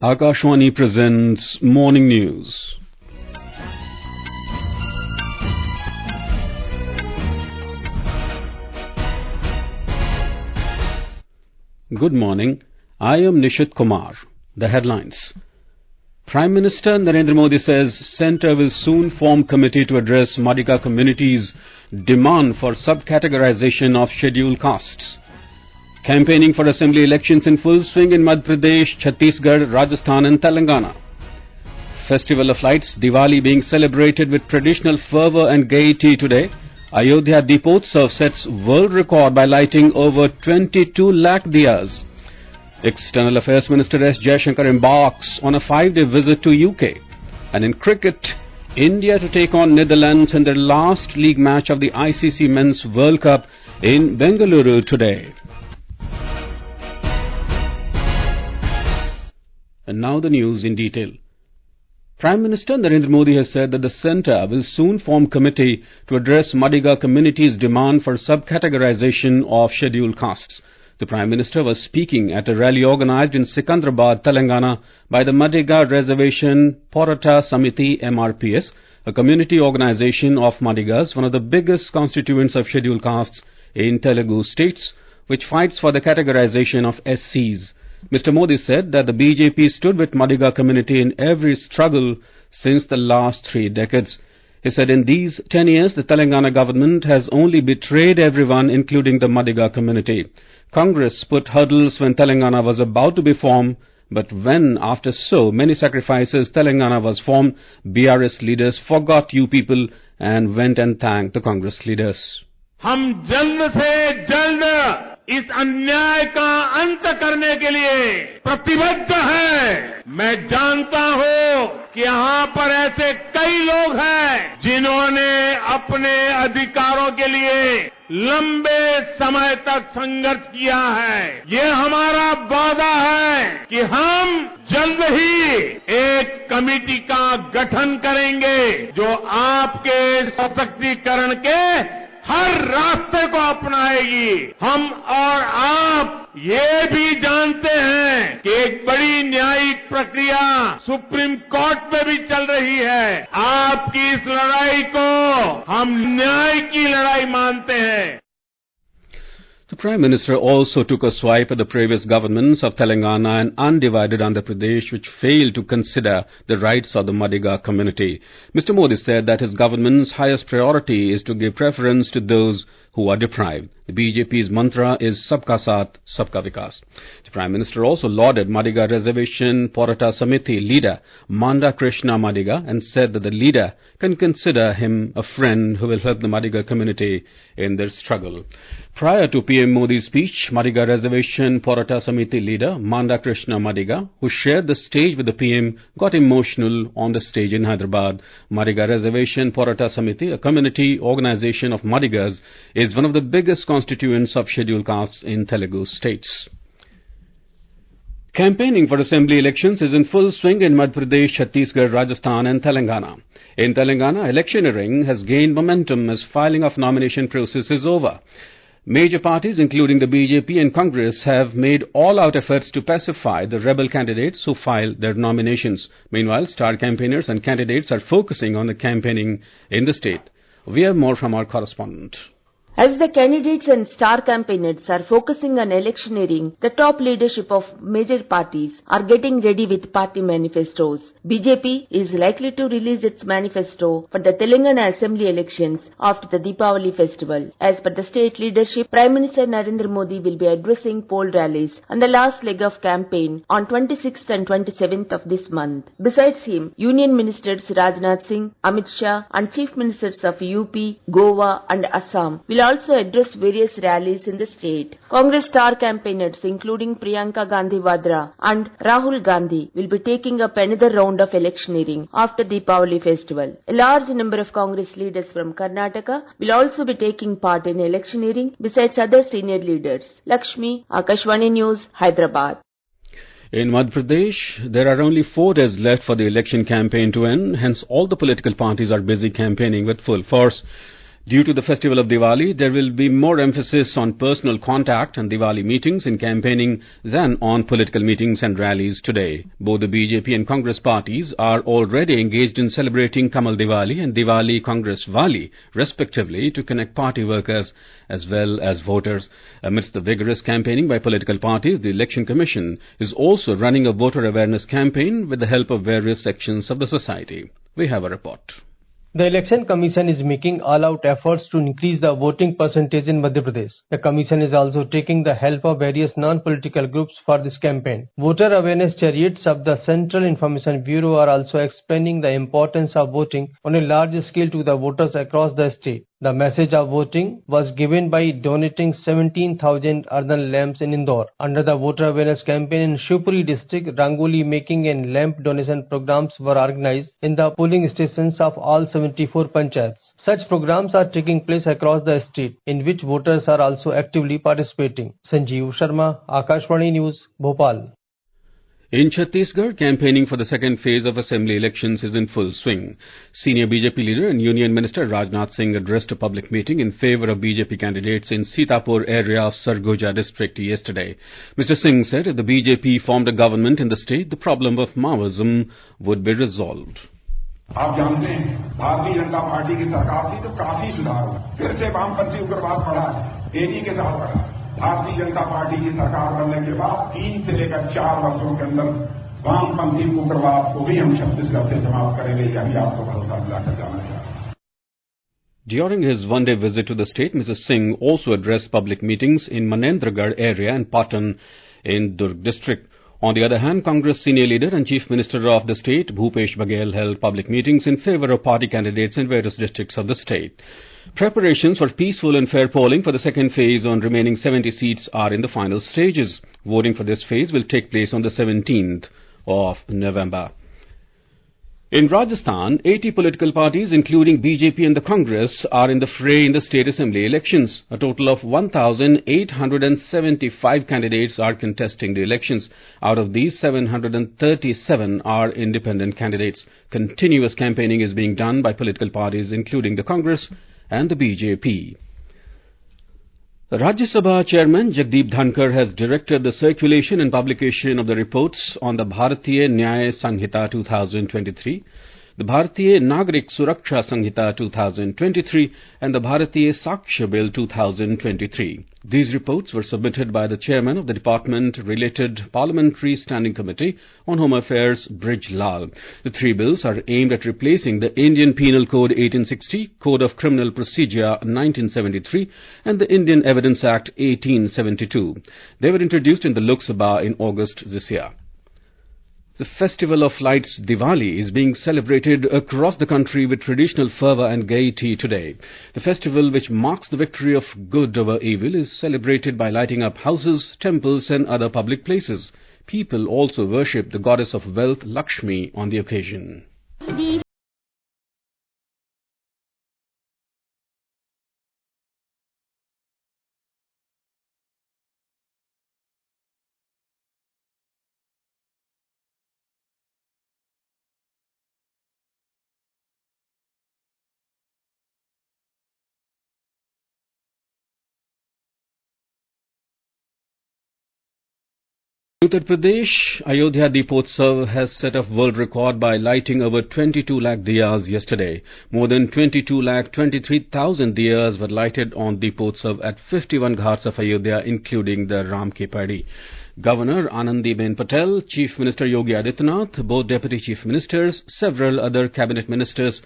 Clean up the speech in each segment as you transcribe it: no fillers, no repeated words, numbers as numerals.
Akashwani presents Morning News. Good morning. I am Nishit Kumar. The headlines. Prime Minister Narendra Modi says Centre will soon form committee to address Madiga community's demand for sub-categorisation of scheduled castes. Campaigning for assembly elections in full swing in Madhya Pradesh, Chhattisgarh, Rajasthan and Telangana. Festival of Lights, Diwali being celebrated with traditional fervour and gaiety today. Ayodhya Deepotsav sets world record by lighting over 22 lakh Diyas. External Affairs Minister S Jaishankar embarks on a 5-day visit to UK. And in cricket, India to take on Netherlands in their last league match of the ICC Men's World Cup in Bengaluru today. And now the news in detail. Prime Minister Narendra Modi has said that the Centre will soon form committee to address Madiga community's demand for sub-categorisation of scheduled castes. The Prime Minister was speaking at a rally organised in Secunderabad, Telangana by the Madiga Reservation Porata Samiti MRPS, a community organisation of Madigas, one of the biggest constituents of scheduled castes in Telugu states, which fights for the categorisation of SCs. Mr. Modi said that the BJP stood with Madiga community in every struggle since the last 3 decades. He said in these 10 years, the Telangana government has only betrayed everyone, including the Madiga community. Congress put hurdles when Telangana was about to be formed, but when, after so many sacrifices, Telangana was formed, BRS leaders forgot you people and went and thanked the Congress leaders. हम जल्द से जल्द इस अन्याय का अंत करने के लिए प्रतिबद्ध हैं। मैं जानता हूं कि यहां पर ऐसे कई लोग हैं जिन्होंने अपने अधिकारों के लिए लंबे समय तक संघर्ष किया है। ये हमारा वादा है कि हम जल्द ही एक कमेटी का गठन करेंगे जो आपके सशक्तिकरण के हर रास्ते को अपनाएगी। हम और आप ये भी जानते हैं कि एक बड़ी न्यायिक प्रक्रिया सुप्रीम कोर्ट में भी चल रही है। आपकी इस लड़ाई को हम न्याय की लड़ाई मानते हैं। The Prime Minister also took a swipe at the previous governments of Telangana and undivided Andhra Pradesh, which failed to consider the rights of the Madiga community. Mr. Modi said that his government's highest priority is to give preference to those who are deprived. The BJP's mantra is Sabka Saath, Sabka Vikas. The Prime Minister also lauded Madiga Reservation Porata Samiti leader Manda Krishna Madiga and said that the leader can consider him a friend who will help the Madiga community in their struggle. Prior to PM Modi's speech, Madiga Reservation Porata Samiti leader Manda Krishna Madiga, who shared the stage with the PM, got emotional on the stage in Hyderabad. Madiga Reservation Porata Samiti, a community organization of Madigas, is one of the biggest constituents of scheduled castes in Telugu states. Campaigning for assembly elections is in full swing in Madhya Pradesh, Chhattisgarh, Rajasthan and Telangana. In Telangana, electioneering has gained momentum as filing of nomination process is over. Major parties, including the BJP and Congress, have made all-out efforts to pacify the rebel candidates who filed their nominations. Meanwhile, star campaigners and candidates are focusing on the campaigning in the state. We have more from our correspondent. As the candidates and star campaigners are focusing on electioneering, the top leadership of major parties are getting ready with party manifestos. BJP is likely to release its manifesto for the Telangana Assembly elections after the Diwali festival. As per the state leadership, Prime Minister Narendra Modi will be addressing poll rallies on the last leg of campaign on 26th and 27th of this month. Besides him, Union Ministers Rajnath Singh, Amit Shah and Chief Ministers of UP, Goa and Assam will also address various rallies in the state. Congress star campaigners including Priyanka Gandhi Vadra and Rahul Gandhi will be taking up another round of electioneering after the Diwali festival. A large number of Congress leaders from Karnataka will also be taking part in electioneering besides other senior leaders. Lakshmi, Akashwani News, Hyderabad. In Madhya Pradesh, there are only 4 days left for the election campaign to end, hence all the political parties are busy campaigning with full force. Due to the festival of Diwali, there will be more emphasis on personal contact and Diwali meetings in campaigning than on political meetings and rallies today. Both the BJP and Congress parties are already engaged in celebrating Kamal Diwali and Diwali Congress Wali, respectively, to connect party workers as well as voters. Amidst the vigorous campaigning by political parties, the Election Commission is also running a voter awareness campaign with the help of various sections of the society. We have a report. The Election Commission is making all-out efforts to increase the voting percentage in Madhya Pradesh. The Commission is also taking the help of various non-political groups for this campaign. Voter awareness chariots of the Central Information Bureau are also explaining the importance of voting on a large scale to the voters across the state. The message of voting was given by donating 17,000 earthen lamps in Indore. Under the voter awareness campaign in Shivpuri district, Rangoli making and lamp donation programs were organized in the polling stations of all 74 panchayats. Such programs are taking place across the state, in which voters are also actively participating. Sanjeev Sharma, Akashvani News, Bhopal. In Chhattisgarh, campaigning for the second phase of assembly elections is in full swing. Senior BJP leader and Union Minister Rajnath Singh addressed a public meeting in favour of BJP candidates in Sitapur area of Sarguja district yesterday. Mr. Singh said if the BJP formed a government in the state, the problem of Maoism would be resolved. आप जानते हैं Bharatiya Janata party की सरकार थी तो काफी सुधार हुआ, फिर से वामपंथी उग्रवाद बढ़ा है, तेजी के साथ बढ़ा। भारतीय जनता पार्टी की सरकार बनने के बाद 3 से लेकर 4 वर्षों के अंदर वामपंथी उग्रवाद को भी हम छत्तीसगढ़ से समाप्त करेंगे, यह भी आपको भरोसा दिलाकर जाना चाहिए। During his one-day visit to the state, Mr. Singh also addressed public meetings in Manendragarh area and Patan in Durg district. On the other hand, Congress senior leader and Chief Minister of the state, Bhupesh Baghel, held public meetings in favour of party candidates in various districts of the state. Preparations for peaceful and fair polling for the second phase on remaining 70 seats are in the final stages. Voting for this phase will take place on the 17th of November. In Rajasthan, 80 political parties, including BJP and the Congress, are in the fray in the state assembly elections. A total of 1,875 candidates are contesting the elections. Out of these, 737 are independent candidates. Continuous campaigning is being done by political parties, including the Congress and the BJP. Rajya Sabha Chairman Jagdeep Dhankar has directed the circulation and publication of the reports on the Bharatiya Nyaya Sanhita 2023, the Bharatiya Nagrik Suraksha Sanhita 2023 and the Bharatiya Sakshya Bill 2023. These reports were submitted by the Chairman of the Department-related Parliamentary Standing Committee on Home Affairs, Brij Lal. The 3 bills are aimed at replacing the Indian Penal Code 1860, Code of Criminal Procedure 1973 and the Indian Evidence Act 1872. They were introduced in the Lok Sabha in August this year. The festival of lights Diwali is being celebrated across the country with traditional fervour and gaiety today. The festival, which marks the victory of good over evil, is celebrated by lighting up houses, temples and other public places. People also worship the goddess of wealth, Lakshmi, on the occasion. Uttar Pradesh, Ayodhya Deepotsav has set a world record by lighting over 22 lakh Diyas yesterday. More than 22,23,000 Diyas were lighted on Deepotsav at 51 ghats of Ayodhya, including the Ram Ki Padi. Governor Anandiben Patel, Chief Minister Yogi Adityanath, both Deputy Chief Ministers, several other cabinet ministers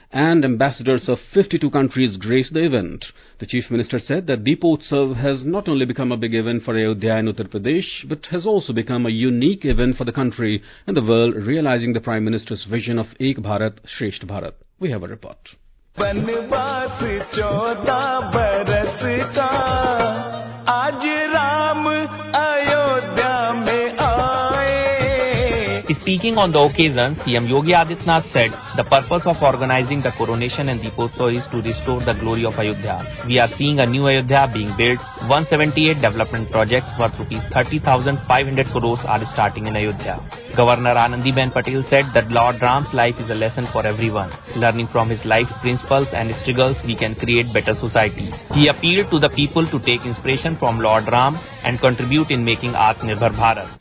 and ambassadors of 52 countries graced the event. The Chief Minister said that Deepotsav has not only become a big event for Ayodhya and Uttar Pradesh, but has also become a unique event for the country and the world, realizing the Prime Minister's vision of Ek Bharat, Shresth Bharat. We have a report. बनवास 14 बरस का आज राम अयोध्या में आए. Speaking on the occasion, CM Yogi Adityanath said The purpose of organizing the coronation and Deepotsav is to restore the glory of Ayodhya. We are seeing a new Ayodhya being built. 178 development projects worth rupees 30,500 crores are starting in Ayodhya. Governor Anandiben Patel said that Lord Ram's life is a lesson for everyone. Learning from his life's principles and struggles, we can create better society. He appealed to the people to take inspiration from Lord Ram and contribute in making Atmanirbhar Bharat.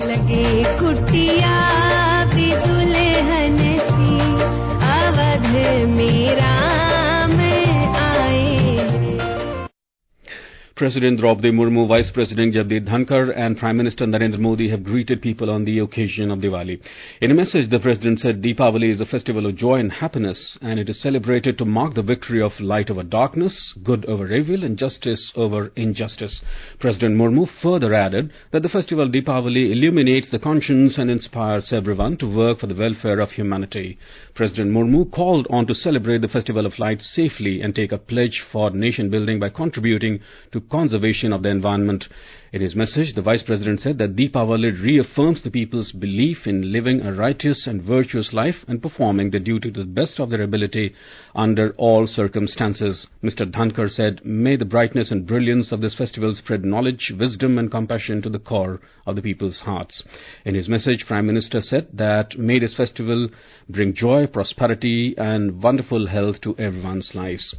President Draupadi Murmu, Vice President Jagdeep Dhankar and Prime Minister Narendra Modi have greeted people on the occasion of Diwali. In a message, the President said Deepavali is a festival of joy and happiness, and it is celebrated to mark the victory of light over darkness, good over evil and justice over injustice. President Murmu further added that the festival Deepavali illuminates the conscience and inspires everyone to work for the welfare of humanity. President Murmu called on to celebrate the festival of light safely and take a pledge for nation building by contributing to conservation of the environment. In his message, the Vice President said that Deepavali reaffirms the people's belief in living a righteous and virtuous life and performing their duty to the best of their ability under all circumstances. Mr. Dhankar said, "May the brightness and brilliance of this festival spread knowledge, wisdom and compassion to the core of the people's hearts." In his message, Prime Minister said that may this festival bring joy, prosperity and wonderful health to everyone's lives.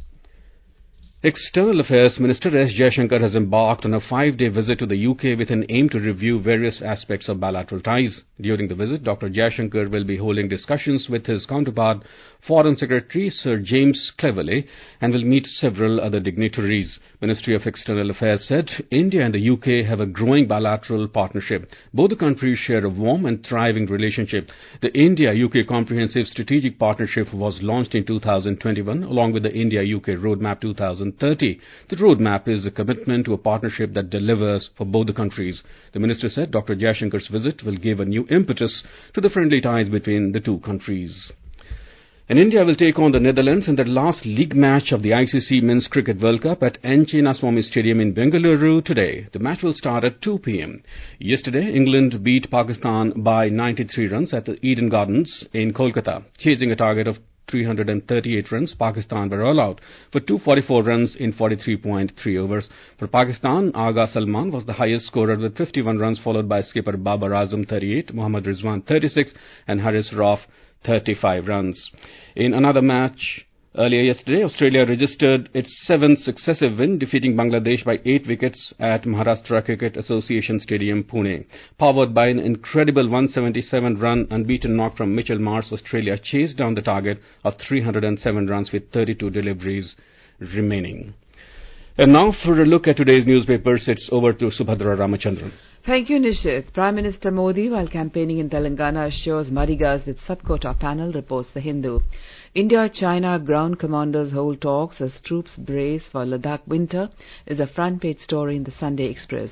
External Affairs Minister S Jaishankar has embarked on a 5-day visit to the UK with an aim to review various aspects of bilateral ties. During the visit, Dr. Jaishankar will be holding discussions with his counterpart, Foreign Secretary Sir James Cleverly, and will meet several other dignitaries. Ministry of External Affairs said India and the UK have a growing bilateral partnership. Both the countries share a warm and thriving relationship. The India-UK Comprehensive Strategic Partnership was launched in 2021 along with the India-UK Roadmap 2030. The roadmap is a commitment to a partnership that delivers for both the countries. The minister said Dr. Jaishankar's visit will give a new impetus to the friendly ties between the two countries. And India will take on the Netherlands in the last league match of the ICC Men's Cricket World Cup at N. Chinnaswamy Stadium in Bengaluru today. The match will start at 2 p.m. Yesterday, England beat Pakistan by 93 runs at the Eden Gardens in Kolkata. Chasing a target of 338 runs, Pakistan were all out for 244 runs in 43.3 overs. For Pakistan, Agha Salman was the highest scorer with 51 runs, followed by skipper Babar Azam 38, Mohammad Rizwan 36 and Haris Rauf 35 runs. In another match earlier yesterday, Australia registered its 7th successive win, defeating Bangladesh by 8 wickets at Maharashtra Cricket Association Stadium, Pune. Powered by an incredible 177-run unbeaten knock from Mitchell Marsh, Australia chased down the target of 307 runs with 32 deliveries remaining. And now for a look at today's newspapers, it's over to Subhadra Ramachandran. Thank you, Nishit. Prime Minister Modi, while campaigning in Telangana, assures Madigas with sub-quota panel, reports The Hindu. India-China ground commanders hold talks as troops brace for Ladakh winter is a front-page story in the Sunday Express.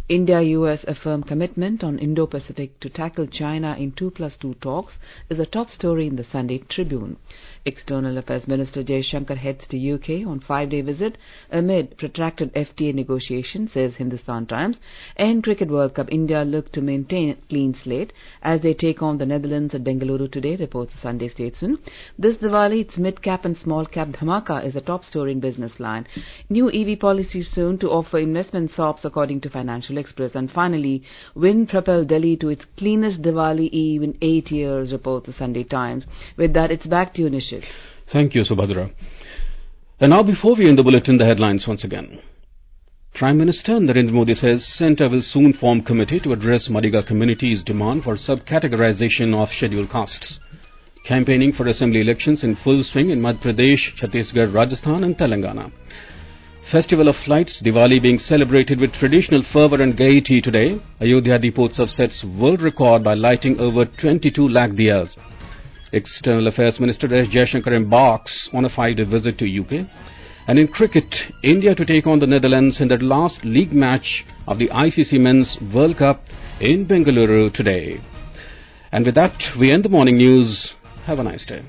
India-US affirm commitment on Indo-Pacific to tackle China in 2+2 talks is a top story in the Sunday Tribune. External Affairs Minister Jaishankar heads to UK on 5-day visit amid protracted FTA negotiations, says Hindustan Times. And Cricket World Cup, India look to maintain a clean slate as they take on the Netherlands at Bengaluru today, reports the Sunday Statesman. This Diwali, its mid-cap and small-cap dhamaka is a top story in Business Line. New EV policy soon to offer investment SOPs, according to Financial Express. And finally, wind propelled Delhi to its cleanest Diwali Eve in 8 years, reports the Sunday Times. With that, it's back to you, Nishit. Thank you, Subhadra. And now, before we end the bulletin, the headlines once again. Prime Minister Narendra Modi says Centre will soon form committee to address Madiga community's demand for sub-categorisation of scheduled castes. Campaigning for assembly elections in full swing in Madhya Pradesh, Chhattisgarh, Rajasthan and Telangana. Festival of Lights, Diwali being celebrated with traditional fervour and gaiety today. Ayodhya Deepotsav sets world record by lighting over 22 lakh Diyas. External Affairs Minister S Jaishankar embarks on a 5-day visit to UK. And in cricket, India to take on the Netherlands in the last league match of the ICC Men's World Cup in Bengaluru today. And with that, we end the morning news. Have a nice day.